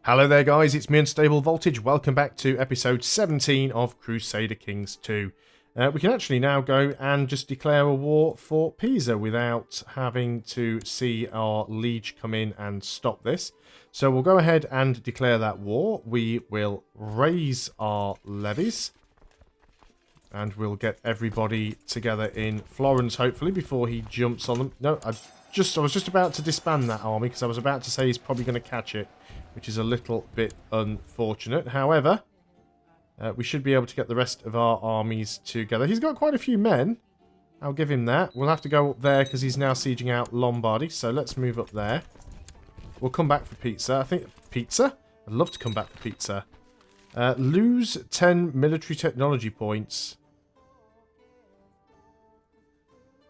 Hello there guys, it's me Unstable Voltage. Welcome back to episode 17 of Crusader Kings 2. We can actually now go and just declare a war for Pisa without having to see our liege come in and stop this. So we'll go ahead and declare that war. We will raise our levies. And we'll get everybody together in Florence, hopefully, before he jumps on them. No, I was just about to disband that army, because I was about to say he's probably going to catch it, which is a little bit unfortunate. However, we should be able to get the rest of our armies together. He's got quite a few men. I'll give him that. We'll have to go up there, because he's now sieging out Lombardy. So let's move up there. We'll come back for pizza. I think... Pizza? I'd love to come back for pizza. Lose 10 military technology points.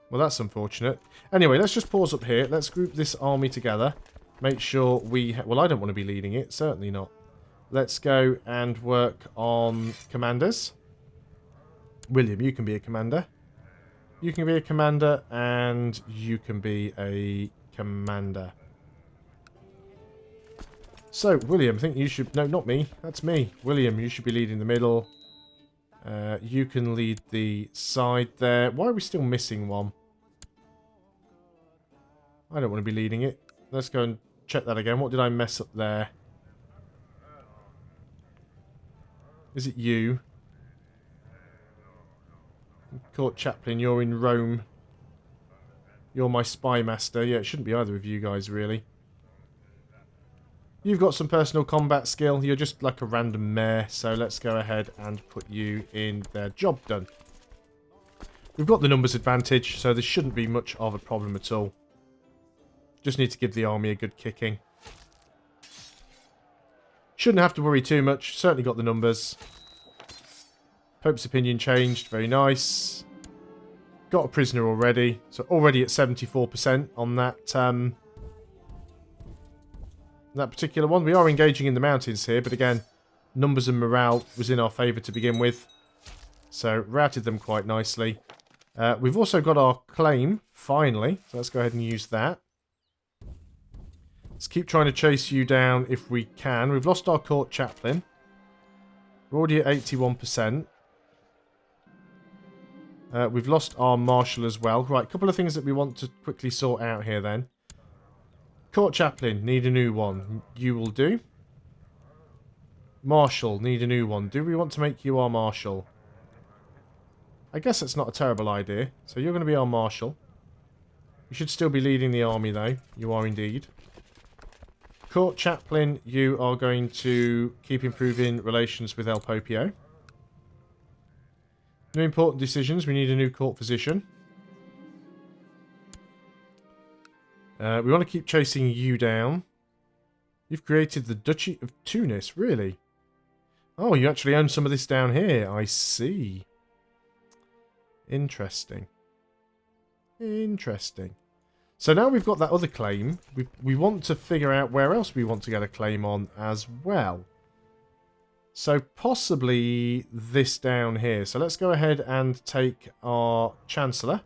Well, that's unfortunate. Anyway, let's just pause up here. Let's group this army together. Make sure we... Well, I don't want to be leading it. Certainly not. Let's go and work on commanders. William, you can be a commander. You can be a commander, and you can be a commander. So, William, I think you should... No, not me. That's me. William, you should be leading the middle. You can lead the side there. Why are we still missing one? I don't want to be leading it. Let's go and check that again. What did I mess up there? Is it you? Court Chaplain, you're in Rome. You're my spy master. Yeah, it shouldn't be either of you guys, really. You've got some personal combat skill. You're just like a random mare. So let's go ahead and put you in there. Job done. We've got the numbers advantage, so there shouldn't be much of a problem at all. Just need to give the army a good kicking. Shouldn't have to worry too much. Certainly got the numbers. Pope's opinion changed. Very nice. Got a prisoner already. So already at 74% on that that particular one. We are engaging in the mountains here, but again, numbers and morale was in our favour to begin with. So routed them quite nicely. We've also got our claim, finally. So let's go ahead and use that. Let's keep trying to chase you down if we can. We've lost our court chaplain. We're already at 81%. We've lost our marshal as well. Right, a couple of things that we want to quickly sort out here then. Court chaplain, need a new one. You will do. Marshal, need a new one. Do we want to make you our marshal? I guess that's not a terrible idea. So you're going to be our marshal. You should still be leading the army though. You are indeed. Court Chaplain, you are going to keep improving relations with El Popio. No important decisions. We need a new court physician. We want to keep chasing you down. You've created the Duchy of Tunis, really? Oh, you actually own some of this down here. I see. Interesting. Interesting. So now we've got that other claim, we want to figure out where else we want to get a claim on as well. So possibly this down here. So let's go ahead and take our Chancellor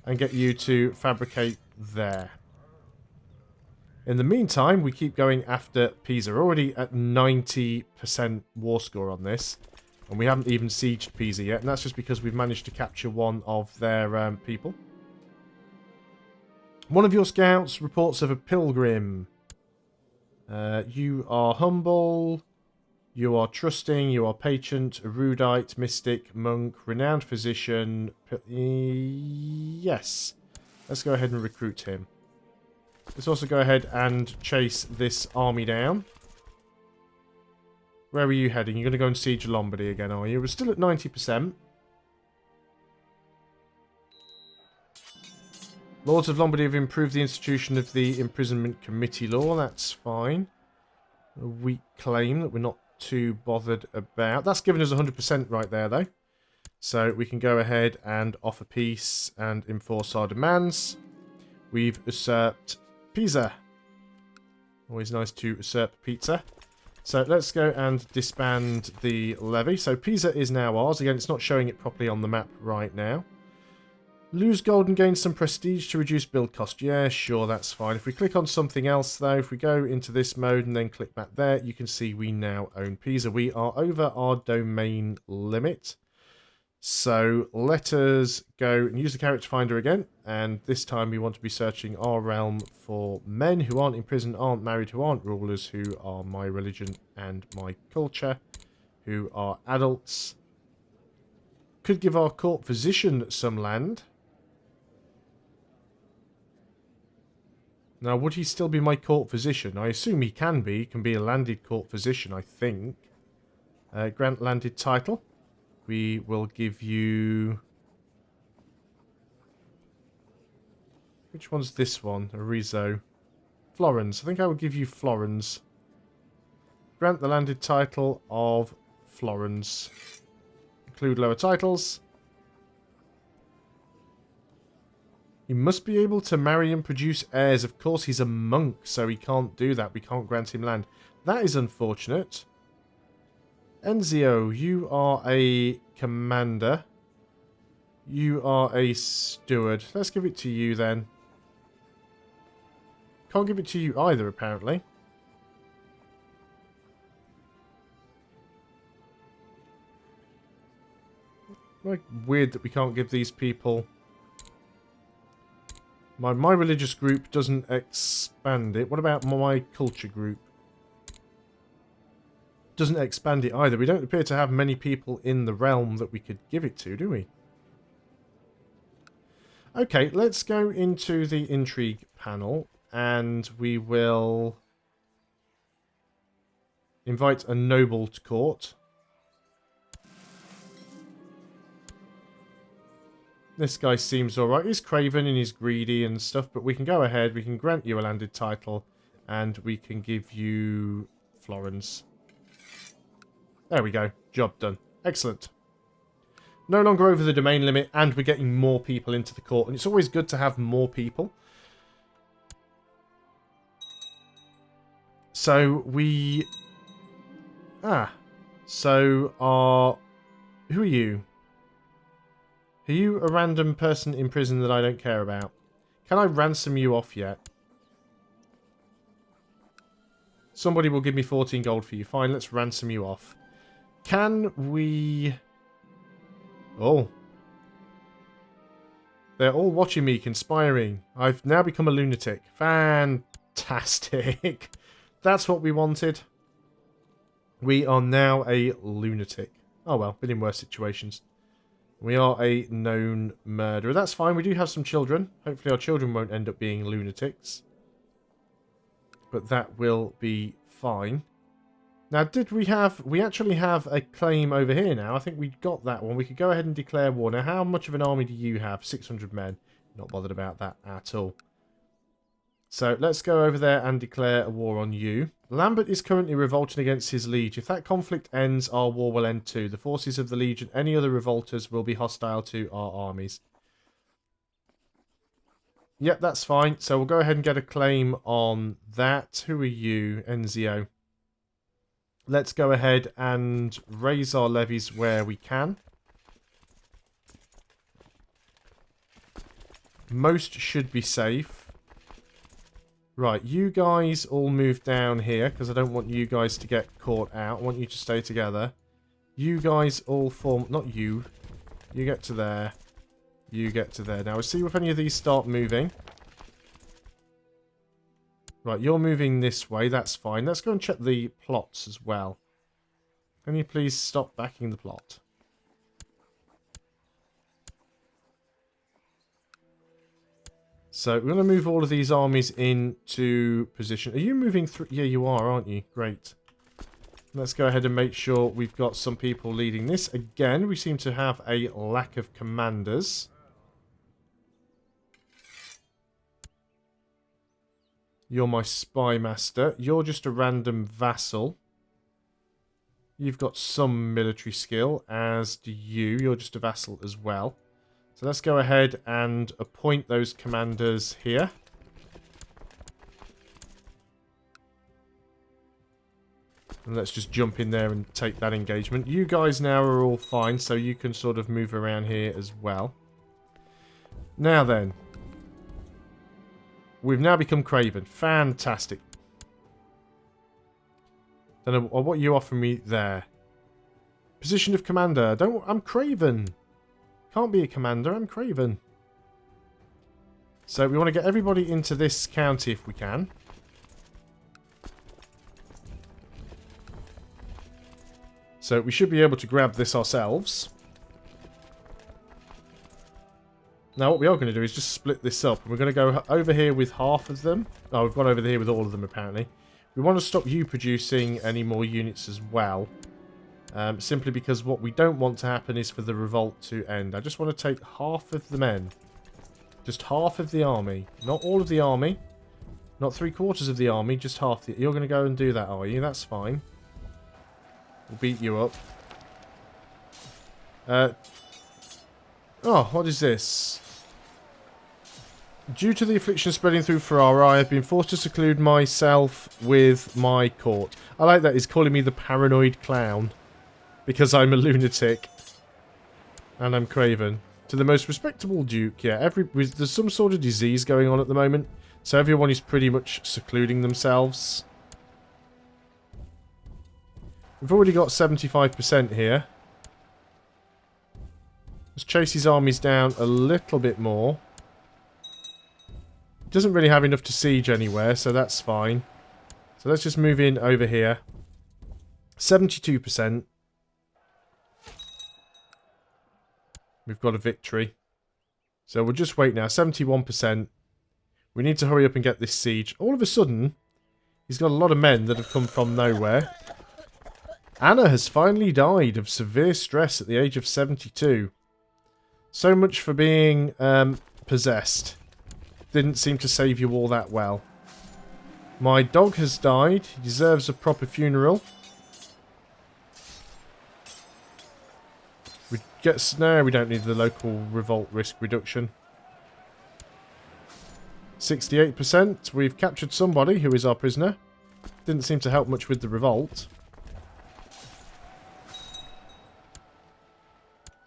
and get you to fabricate there. In the meantime, we keep going after Pisa. We're already at 90% war score on this. And we haven't even sieged Pisa yet. And that's just because we've managed to capture one of their people. One of your scouts reports of a pilgrim. You are humble. You are trusting. You are patient. Erudite. Mystic. Monk. Renowned physician. Yes. Let's go ahead and recruit him. Let's also go ahead and chase this army down. Where are you heading? You're going to go and siege Lombardy again, are you? We're still at 90%. Lords of Lombardy have improved the institution of the imprisonment committee law. That's fine. A weak claim that we're not too bothered about. That's given us 100% right there, though. So we can go ahead and offer peace and enforce our demands. We've usurped Pisa. Always nice to usurp pizza. So let's go and disband the levy. So Pisa is now ours. Again, it's not showing it properly on the map right now. Lose gold and gain some prestige to reduce build cost. Yeah, sure, that's fine. If we click on something else, though, if we go into this mode and then click back there, you can see we now own Pisa. We are over our domain limit. So let us go and use the character finder again. And this time we want to be searching our realm for men who aren't in prison, aren't married, who aren't rulers, who are my religion and my culture, who are adults. Could give our court physician some land. Now, would he still be my court physician? I assume he can be. He can be a landed court physician, I think. Grant landed title. We will give you... Which one's this one? Arezzo. Florence. I think I would give you Florence. Grant the landed title of Florence. Include lower titles. He must be able to marry and produce heirs. Of course, he's a monk, so he can't do that. We can't grant him land. That is unfortunate. Enzio, you are a commander. You are a steward. Let's give it to you, then. Can't give it to you either, apparently. Like, weird that we can't give these people... My religious group doesn't expand it. What about my culture group? Doesn't expand it either. We don't appear to have many people in the realm that we could give it to, do we? Okay, let's go into the intrigue panel and we will invite a noble to court. This guy seems alright. He's craven and he's greedy and stuff, but we can go ahead. We can grant you a landed title and we can give you Florence. There we go. Job done. Excellent. No longer over the domain limit and we're getting more people into the court. And it's always good to have more people. So we... So our... Who are you? Are you a random person in prison that I don't care about? Can I ransom you off yet? Somebody will give me 14 gold for you. Fine, let's ransom you off. Can we... Oh. They're all watching me, conspiring. I've now become a lunatic. Fantastic. That's what we wanted. We are now a lunatic. Oh well, been in worse situations. We are a known murderer. That's fine. We do have some children. Hopefully our children won't end up being lunatics. But that will be fine. Now, did we have... We actually have a claim over here now. I think we got that one. We could go ahead and declare war. Now, how much of an army do you have? 600 men. Not bothered about that at all. So, let's go over there and declare a war on you. Lambert is currently revolting against his liege. If that conflict ends, our war will end too. The forces of the liege and any other revolters will be hostile to our armies. Yep, that's fine. So we'll go ahead and get a claim on that. Who are you? Enzio. Let's go ahead and raise our levies where we can. Most should be safe. Right, you guys all move down here, because I don't want you guys to get caught out. I want you to stay together. You guys all form... Not you. You get to there. You get to there. Now, we'll see if any of these start moving. Right, you're moving this way. That's fine. Let's go and check the plots as well. Can you please stop backing the plot? So, we're going to move all of these armies into position. Are you moving through? Yeah, you are, aren't you? Great. Let's go ahead and make sure we've got some people leading this. Again, we seem to have a lack of commanders. You're my spy master. You're just a random vassal. You've got some military skill, as do you. You're just a vassal as well. So let's go ahead and appoint those commanders here. And let's just jump in there and take that engagement. You guys now are all fine, so you can sort of move around here as well. Now then. We've now become Craven. Fantastic. Don't know what you offering me there. Position of commander. I'm Craven. Can't be a commander. I'm Craven. So we want to get everybody into this county if we can. So we should be able to grab this ourselves. Now what we are going to do is just split this up. We're going to go over here with half of them. Oh, we've gone over here with all of them apparently. We want to stop you producing any more units as well. Simply because what we don't want to happen is for the revolt to end. I just want to take half of the men. Just half of the army. Not all of the army. Not 3/4 of the army. Just half. You're going to go and do that, are you? That's fine. We'll beat you up. Oh, what is this? Due to the affliction spreading through Ferrara, I have been forced to seclude myself with my court. I like that. He's calling me the paranoid clown. Because I'm a lunatic. And I'm Craven. To the most respectable duke, yeah. There's some sort of disease going on at the moment. So everyone is pretty much secluding themselves. We've already got 75% here. Let's chase his armies down a little bit more. Doesn't really have enough to siege anywhere, so that's fine. So let's just move in over here. 72%. We've got a victory. So we'll just wait now. 71%. We need to hurry up and get this siege. All of a sudden, he's got a lot of men that have come from nowhere. Anna has finally died of severe stress at the age of 72. So much for being possessed. Didn't seem to save you all that well. My dog has died. He deserves a proper funeral. No, we don't need the local revolt risk reduction. 68%. We've captured somebody who is our prisoner. Didn't seem to help much with the revolt.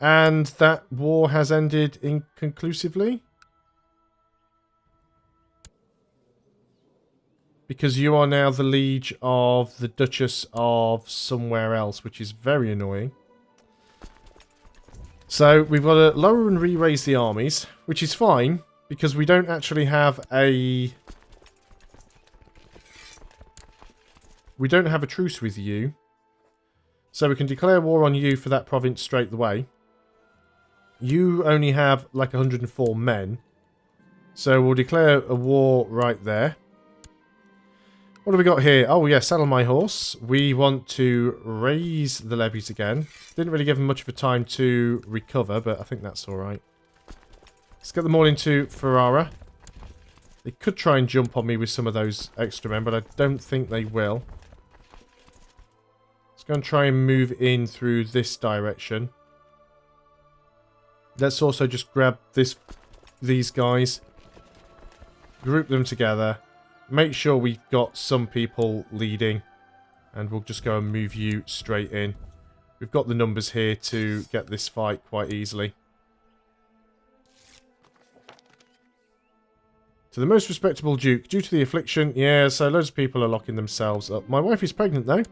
And that war has ended inconclusively. Because you are now the liege of the Duchess of somewhere else, which is very annoying. So we've got to lower and re-raise the armies, which is fine, because we don't actually have a... We don't have a truce with you. So we can declare war on you for that province straight away. You only have like 104 men. So we'll declare a war right there. What have we got here? Oh, yeah, saddle my horse. We want to raise the levies again. Didn't really give them much of a time to recover, but I think that's alright. Let's get them all into Ferrara. They could try and jump on me with some of those extra men, but I don't think they will. Let's go and try and move in through this direction. Let's also just grab these guys. Group them together. Make sure we've got some people leading. And we'll just go and move you straight in. We've got the numbers here to get this fight quite easily. To the most respectable duke. Due to the affliction. Yeah, so loads of people are locking themselves up. My wife is pregnant though.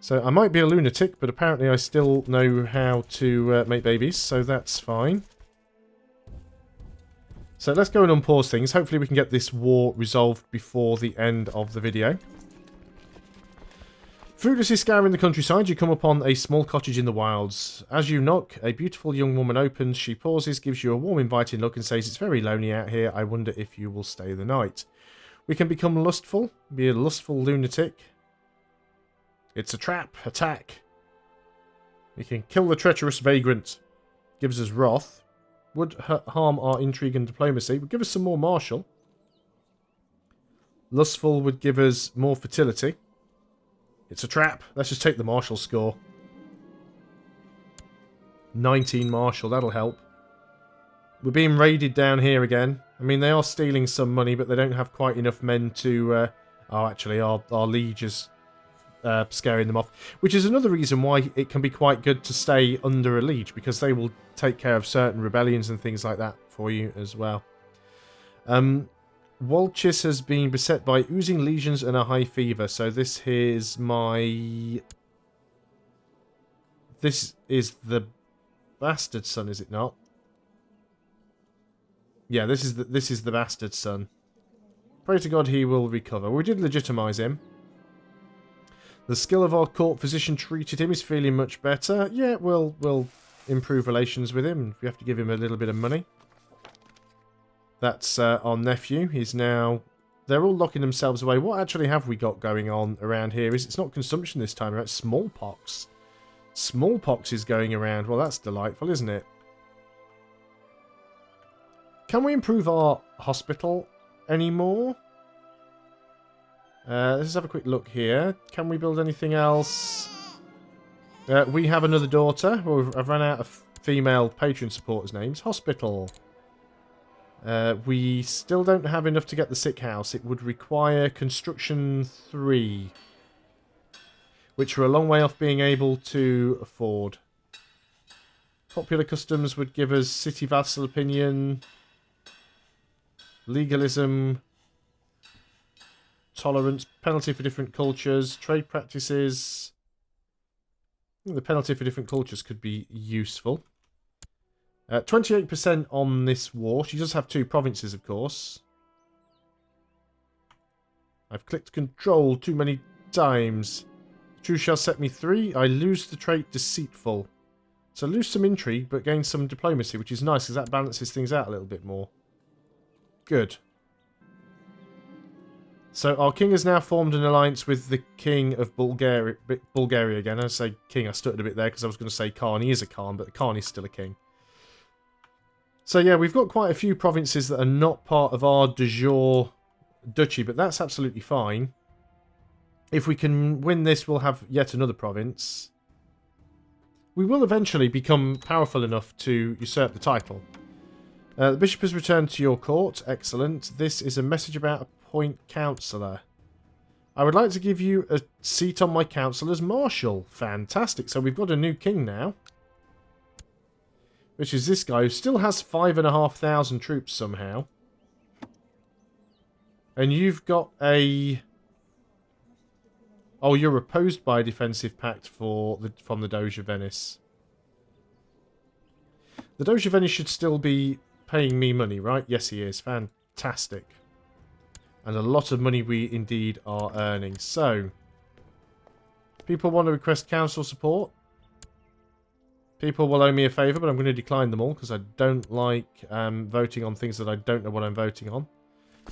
So I might be a lunatic, but apparently I still know how to make babies. So that's fine. So let's go and unpause things. Hopefully we can get this war resolved before the end of the video. Fruitlessly scouring the countryside, you come upon a small cottage in the wilds. As you knock, a beautiful young woman opens. She pauses, gives you a warm, inviting look and says, "It's very lonely out here. I wonder if you will stay the night." We can become lustful, be a lustful lunatic. It's a trap. Attack. We can kill the treacherous vagrant. Gives us wrath. Would harm our intrigue and diplomacy. Would give us some more martial. Lustful would give us more fertility. It's a trap. Let's just take the martial score. 19 martial. That'll help. We're being raided down here again. I mean, they are stealing some money, but they don't have quite enough men to... oh, actually, our liege has scaring them off. Which is another reason why it can be quite good to stay under a liege, because they will take care of certain rebellions and things like that for you as well. Walchis has been beset by oozing lesions and a high fever. So this is my... This is the bastard son, is it not? Yeah, this is the bastard son. Pray to God he will recover. We did legitimize him. The skill of our court physician treated him. He's feeling much better. Yeah, we'll improve relations with him. We have to give him a little bit of money. That's our nephew. He's now... They're all locking themselves away. What actually have we got going on around here? It's not consumption this time, right? Smallpox. Smallpox is going around. Well, that's delightful, isn't it? Can we improve our hospital anymore? Let's have a quick look here. Can we build anything else? We have another daughter. Well, I've run out of female patron supporters' names. Hospital. We still don't have enough to get the sick house. It would require construction 3. Which are a long way off being able to afford. Popular customs would give us city vassal opinion, legalism, tolerance, penalty for different cultures, trade practices. The penalty for different cultures could be useful. 28% on this war. She does have 2 provinces, of course. I've clicked control too many times. Truth shall set me 3. I lose the trait deceitful. So lose some intrigue, but gain some diplomacy, which is nice, because that balances things out a little bit more. Good. So our king has now formed an alliance with the king of Bulgaria again. I say king, I stuttered a bit there, because I was going to say Khan. He is a Khan, but the Khan is still a king. So yeah, we've got quite a few provinces that are not part of our de jure duchy, but that's absolutely fine. If we can win this, we'll have yet another province. We will eventually become powerful enough to usurp the title. The bishop has returned to your court. Excellent. This is a message about appoint councillor. I would like to give you a seat on my council as marshal. Fantastic. So we've got a new king now. Which is this guy who still has 5,500 troops somehow. And you've got a... Oh, you're opposed by a defensive pact from the Doge of Venice. The Doge of Venice should still be paying me money, right? Yes, he is. Fantastic. And a lot of money we indeed are earning. So, people want to request council support. People will owe me a favour, but I'm going to decline them all because I don't like voting on things that I don't know what I'm voting on.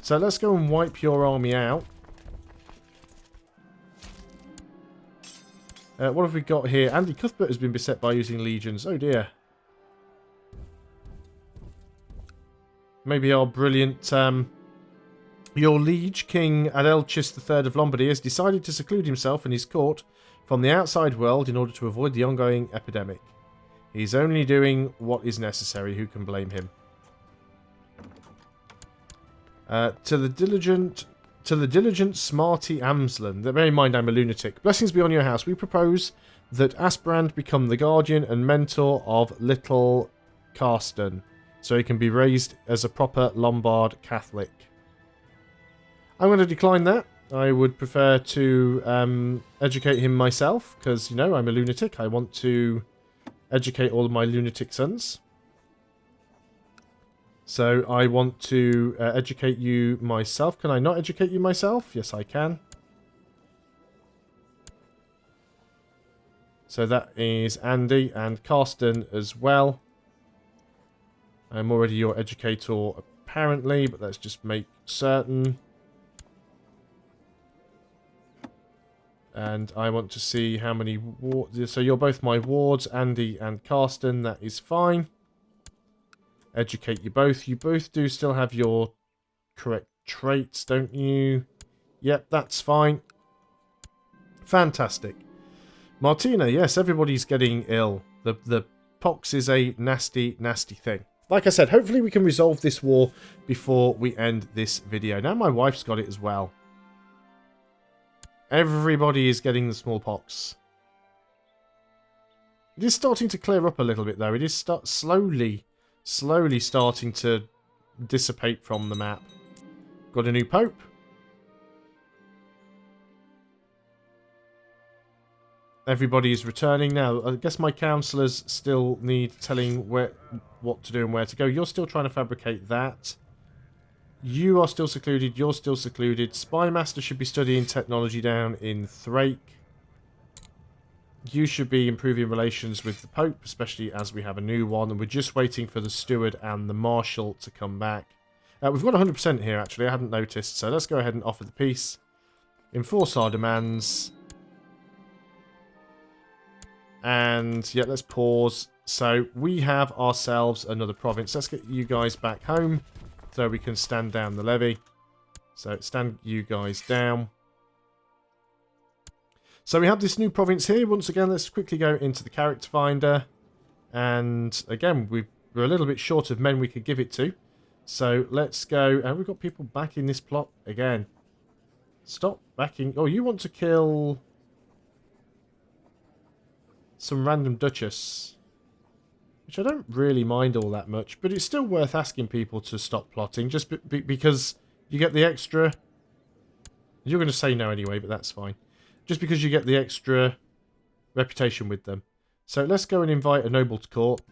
So let's go and wipe your army out. What have we got here? Andy Cuthbert has been beset by using legions. Oh dear. Maybe our brilliant... your liege, King Adelchis III of Lombardy, has decided to seclude himself and his court from the outside world in order to avoid the ongoing epidemic. He's only doing what is necessary. Who can blame him? To the diligent smarty Amslan. Bear in mind I'm a lunatic. Blessings be on your house. We propose that Asbrand become the guardian and mentor of little Karsten, so he can be raised as a proper Lombard Catholic. I'm going to decline that. I would prefer to educate him myself, because, you know, I'm a lunatic. I want to educate all of my lunatic sons. So I want to educate you myself. Can I not educate you myself? Yes, I can. So that is Andy and Karsten as well. I'm already your educator apparently, but let's just make certain. And I want to see how many wards. So you're both my wards, Andy and Karsten. That is fine. Educate you both. You both do still have your correct traits, don't you? Yep, that's fine. Fantastic. Martina, yes, everybody's getting ill. The pox is a nasty, nasty thing. Like I said, hopefully we can resolve this war before we end this video. Now my wife's got it as well. Everybody is getting the smallpox. It is starting to clear up a little bit, though. It is slowly starting to dissipate from the map. Got a new pope. Everybody is returning now. I guess my councillors still need telling what to do and where to go. You're still trying to fabricate that. You are still secluded. You're still secluded. Spymaster should be studying technology down in Thrake. You should be improving relations with the Pope, especially as we have a new one. And we're just waiting for the Steward and the Marshal to come back. We've got 100% here, actually. I hadn't noticed. So let's go ahead and offer the peace. Enforce our demands. And, yeah, let's pause. So we have ourselves another province. Let's get you guys back home so we can stand down the levy. So stand you guys down. So we have this new province here. Once again, let's quickly go into the character finder. And again, we're a little bit short of men we could give it to. So let's go. And we've got people back in this plot again. Stop backing. Oh, you want to kill some random duchess, which I don't really mind all that much, but it's still worth asking people to stop plotting, just because you get the extra... You're going to say no anyway, but that's fine. Just because you get the extra reputation with them. So let's go and invite a noble to court.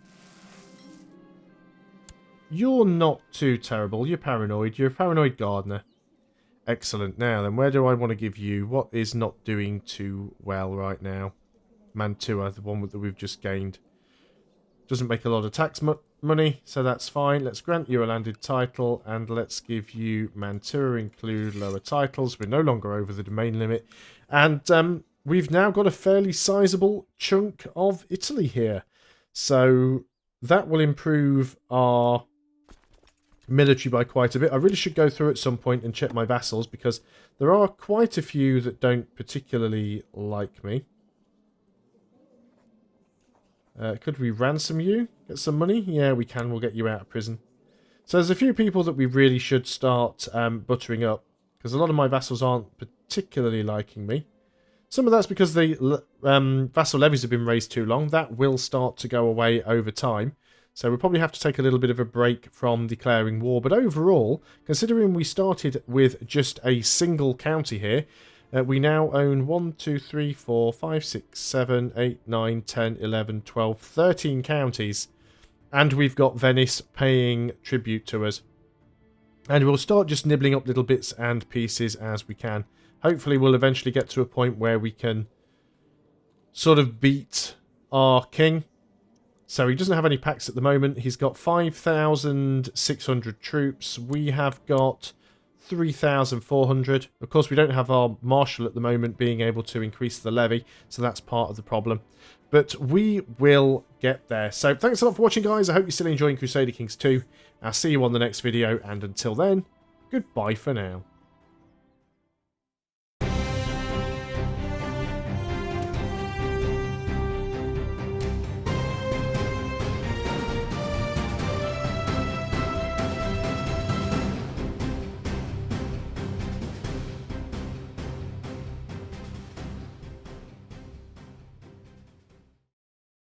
You're not too terrible. You're paranoid. You're a paranoid gardener. Excellent. Now then, where do I want to give you? What is not doing too well right now? Mantua, the one that we've just gained. Doesn't make a lot of tax money, so that's fine. Let's grant you a landed title, and let's give you Mantua, include lower titles. We're no longer over the domain limit. And we've now got a fairly sizable chunk of Italy here. So that will improve our military by quite a bit. I really should go through at some point and check my vassals, because there are quite a few that don't particularly like me. Could we ransom you? Get some money? Yeah, we can. We'll get you out of prison. So there's a few people that we really should start buttering up, because a lot of my vassals aren't particularly liking me. Some of that's because the vassal levies have been raised too long. That will start to go away over time. So we'll probably have to take a little bit of a break from declaring war. But overall, considering we started with just a single county here, we now own 1, 2, 3, 4, 5, 6, 7, 8, 9, 10, 11, 12, 13 counties. And we've got Venice paying tribute to us. And we'll start just nibbling up little bits and pieces as we can. Hopefully we'll eventually get to a point where we can sort of beat our king. So he doesn't have any packs at the moment. He's got 5,600 troops. We have got 3,400. Of course, we don't have our marshal at the moment being able to increase the levy, so that's part of the problem. But we will get there. So thanks a lot for watching, guys. I hope you're still enjoying Crusader Kings 2. I'll see you on the next video, and until then, goodbye for now.